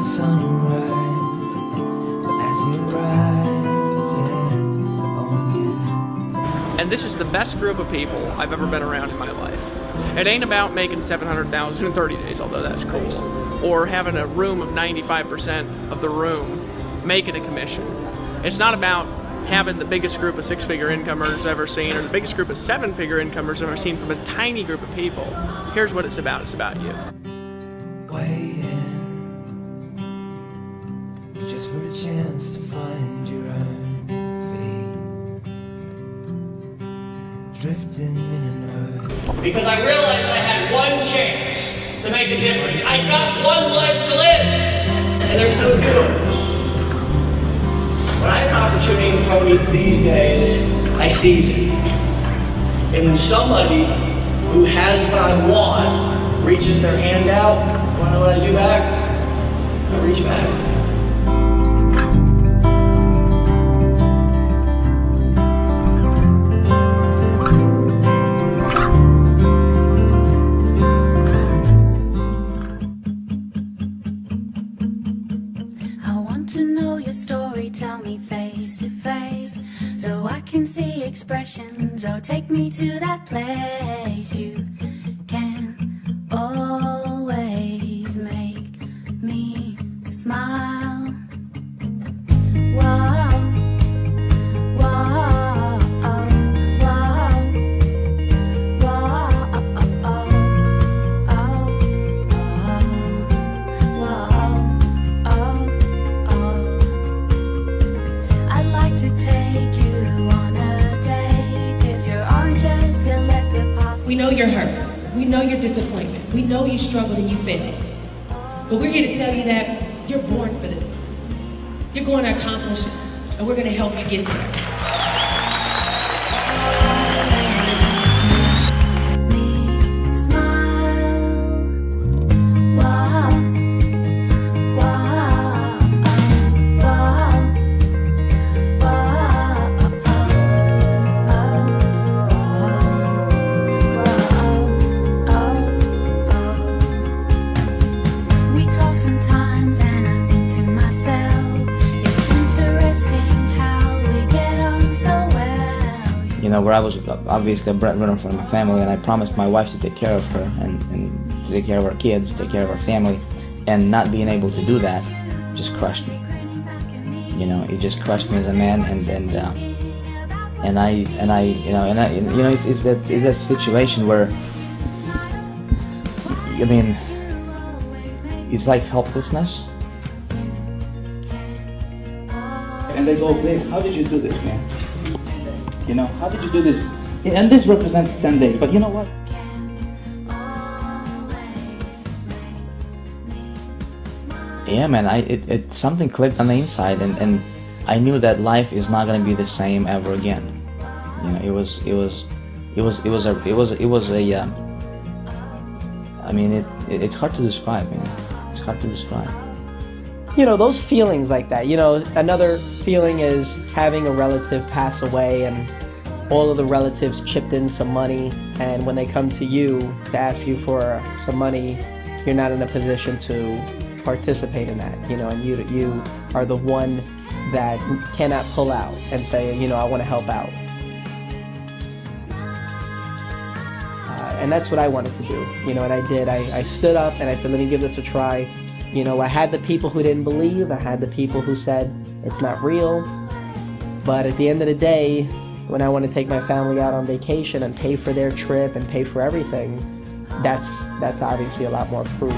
sunrise, but as it rises, oh yeah. And this is the best group of people I've ever been around in my life. It ain't about making $700,000 in 30 days, although that's cool, or having a room of 95% of the room making a commission. It's not about having the biggest group of six-figure incomers ever seen, or the biggest group of seven-figure incomers ever seen from a tiny group of people. Here's what it's about you. Waiting just for a chance to find your own feet, drifting in and out. Because I realized I had one chance to make a difference. I got one life to live, and there's no doers. When I have an opportunity in front of me these days, I seize it. And when somebody who has what I want reaches their hand out, want to know what I do back? I reach back. Tell me face to face, so I can see expressions. Oh, take me to that place. You can always make me smile. Whoa, whoa, whoa, We know you're hurt. We know your disappointment. We know you struggled and you failed. But we're here to tell you that you're born for this. You're going to accomplish it, and we're going to help you get there. You know, where I was obviously a breadwinner for my family, and I promised my wife to take care of her and to take care of our kids, take care of our family, and not being able to do that just crushed me. You know, it just crushed me as a man, it's that situation where, I mean, it's like helplessness. And they go, Dave, how did you do this, man? You know, how did you do this? And this represents 10 days, but you know what? Yeah, man, something clicked on the inside, and I knew that life is not gonna be the same ever again. You know, it was a. I mean, it's hard to describe, man. It's hard to describe. You know, those feelings like that. You know, another feeling is having a relative pass away and all of the relatives chipped in some money, and when they come to you to ask you for some money, you're not in a position to participate in that, you know, and you are the one that cannot pull out and say, you know, I want to help out. And that's what I wanted to do, you know, and I did. I stood up and I said, let me give this a try. You know, I had the people who didn't believe, I had the people who said it's not real, but at the end of the day, when I want to take my family out on vacation and pay for their trip and pay for everything, that's obviously a lot more proof.